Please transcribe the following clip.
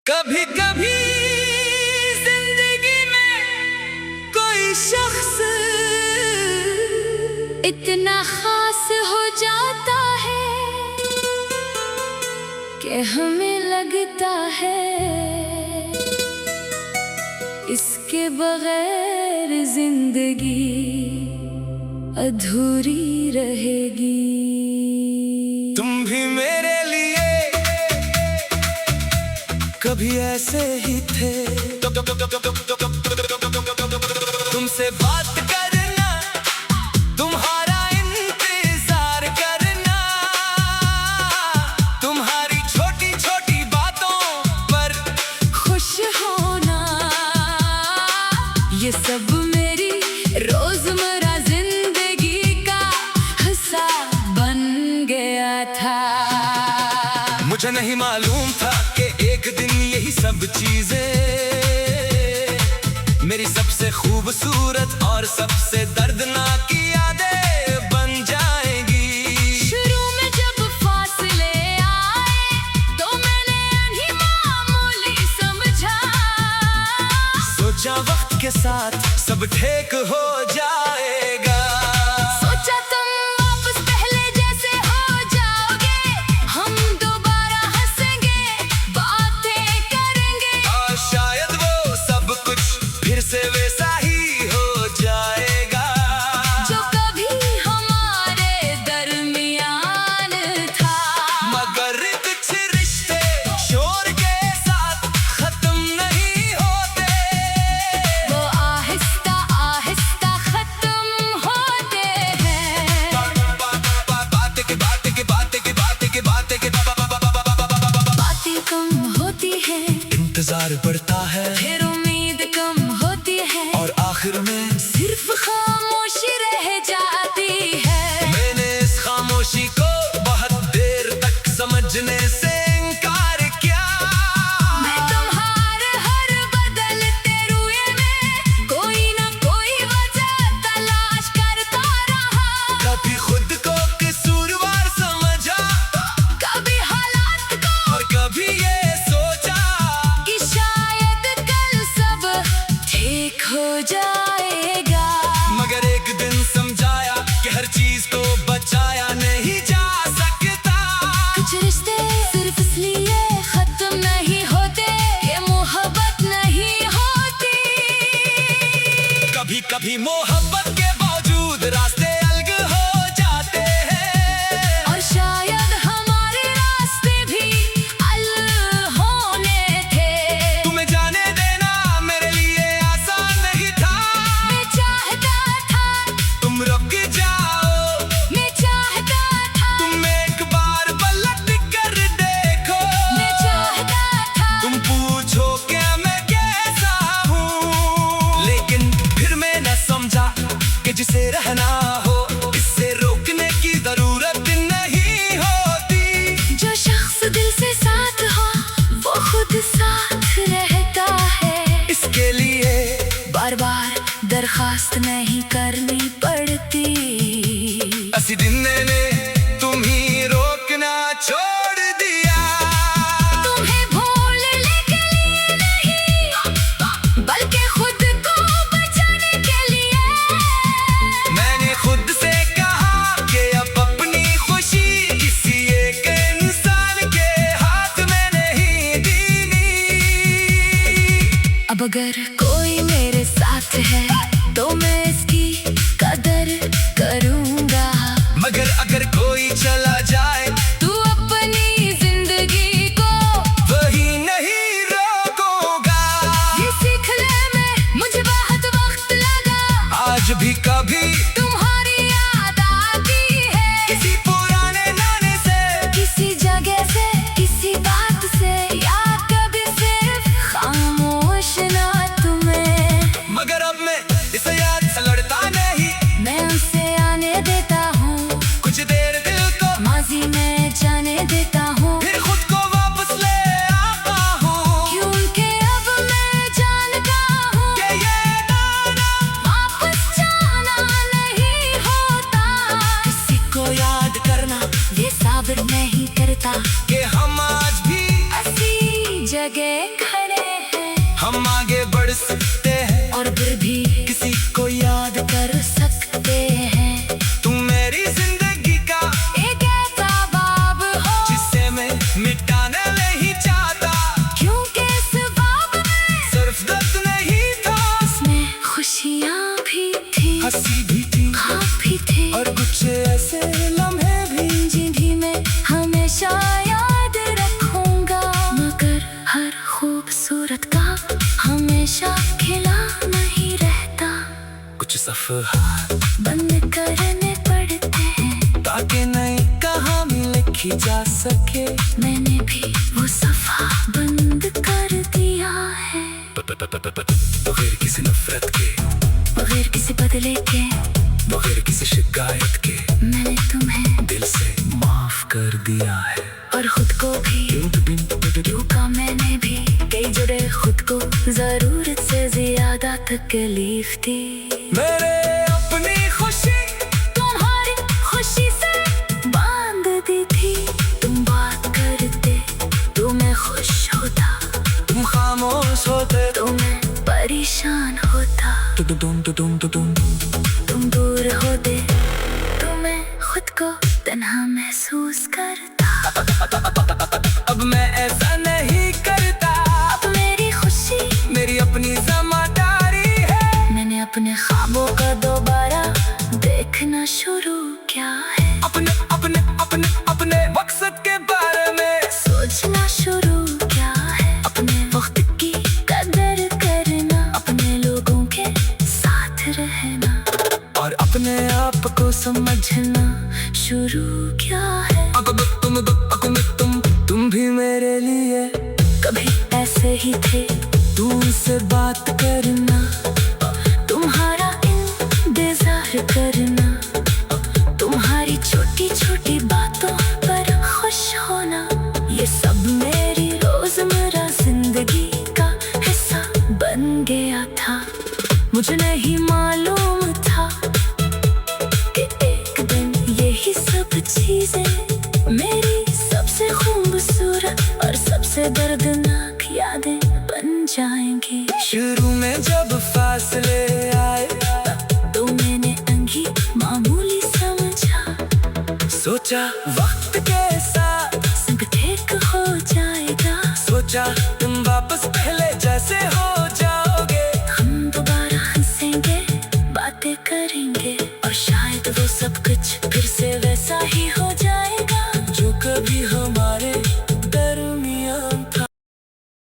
कभी कभी जिंदगी में कोई शख्स इतना खास हो जाता है कि हमें लगता है इसके बगैर जिंदगी अधूरी रहेगी। तुम भी मेरे लिए कभी ऐसे ही थे। तुमसे बात करना, तुम्हारा इंतजार करना, तुम्हारी छोटी छोटी बातों पर खुश होना, ये सब मेरी रोजमर्रा जिंदगी का हिस्सा बन गया था। मुझे नहीं मालूम था कि एक दिन यही सब चीजें मेरी सबसे खूबसूरत और सबसे दर्दनाक यादें बन जाएंगी। शुरू में जब फासले आए तो मैंने उन्हीं मामूली समझा, सोचा वक्त के साथ सब ठीक हो जाएगा। सोचा तुम वापस पहले जैसे हो जाओगे, हम दोबारा हंसेंगे, बातें करेंगे और शायद वो सब कुछ फिर से वैसा ही हो जाएगा जो कभी हमारे दरमियान था। मगर कुछ रिश्ते शोर के साथ खत्म नहीं होते, वो आहिस्ता आहिस्ता खत्म होते हैं। बातें कम होती हैं, इंतजार बढ़ता है फिर उम्मीद कम होती है और आखिर में सिर्फ खामोशी रह जाती है। मैंने इस खामोशी को बहुत देर तक समझने से इनकार किया। मैं तुम्हारे हर बदलते रुए में कोई ना कोई वजह तलाश करता रहा। कभी खुद को कसूरवार समझा, कभी हालात को, और कभी ये सोचा कि शायद कल सब ठीक हो जाएगा। मगर एक दिन समझाया कि हर चीज को बचाया नहीं जा सकता। कुछ रिश्ते सिर्फ इसलिए खत्म नहीं होते कि मोहब्बत नहीं होती। कभी कभी मोहब्बत के बावजूद रास्ते अलग हो जाते हैं, और शायद हमारे रास्ते भी अलग होने थे। तुम्हें जाने देना मेरे लिए आसान नहीं था। मैं चाहता था, तुम रुक जाओ, मैं चाहता था, तुम एक बार पलट कर देखो, मैं चाहता था। तुम पूछो क्या मैं कैसा हूँ। लेकिन फिर मैं न समझा कि जिसे रहना हो इससे रोकने की जरूरत नहीं होती। जो शख्स दिल से साथ हो वो खुद साथ रहता है। इसके लिए बार बार दरखास्त नहीं करनी पड़ती। असी दिन ने तुम्ही रोकना छोड़ दिया। तुम्हें भूलने के लिए नहीं, बल्कि खुद को बचाने के लिए। मैंने खुद से कहा कि अब अपनी खुशी किसी एक इंसान के हाथ में नहीं देनी। अब अगर कोई मेरे साथ है तो मैं इसकी कदर करूंगा। मगर अगर कोई चला जाए तू अपनी जिंदगी को वही नहीं रोकोगा। ये सीखने में मुझे बहुत वक्त लगा। आज भी कभी तुम्हारी याद आती है, किसी पुराने नाने से, किसी जगह से, किसी बात से, या कभी सिर्फ खामोश ना तुम्हें। मगर अब मैं जगह खड़े हैं। हम आगे बढ़ सकते हैं और फिर भी किसी को याद कर सकते हैं। तू मेरी जिंदगी का एक ऐसा बाब हो जिसे मैं मिटाना नहीं चाहता, क्योंकि इस बाब में सिर्फ दर्द नहीं था, उसमें खुशियाँ भी थी, हंसी भी थी खाब भी थे, और कुछ ऐसे लम्हे भी जिन्हें मैं हमेशा याद रखूंगा। मगर हर खूबसूरत का हमेशा खिला नहीं रहता। कुछ सफ़हात बंद करने पड़ते हैं ताकि नई कहानी लिखी जा सके। मैंने भी वो सफा बंद कर दिया है। बगैर किसी नफरत के, बगैर किसी बदले के, बगैर किसी शिकायत के मैंने तुम्हें दिल से माफ कर दिया है। और खुद को भी क्यों का मैंने भी कई जुड़े खुद को जरूरत से ज्यादा तकलीफ दी। मेरे अपनी खुशी तुम्हारी खुशी से बांध दी थी। तुम बात करते तो मैं खुश होता, तुम खामोश होते तो मैं परेशान होता। तुम दूर होते तो मैं खुद को तन्हा महसूस करता। अब मैं ऐसा नहीं करता। अब मेरी खुशी मेरी अपनी ज़िम्मेदारी है। मैंने अपने ख्वाबों का दोबारा देखना शुरू किया है। अपने अपने अपने अपने मकसद के बारे में सोचना शुरू किया है। अपने वक्त की कदर करना, अपने लोगों के साथ रहना, और अपने आप को समझना शुरू किया है। तुम भी मेरे लिए कभी ऐसे ही थे, तुमसे बात करना, तुम्हारा इंतजार करना, तुम्हारी छोटी छोटी बातों पर खुश होना, ये सब मेरी रोजमर्रा जिंदगी का हिस्सा बन गया था। मुझे नहीं मालूम था कि एक दिन यही सब चीजें मेरी सबसे खूबसूरत और सबसे दर्दनाक यादें बन जाएंगी। शुरू में जब फासले आए तो मैंने अंगी मामूली समझा, सोचा वक्त के साथ सब ठीक हो जाएगा। सोचा तुम वापस पहले जैसे हो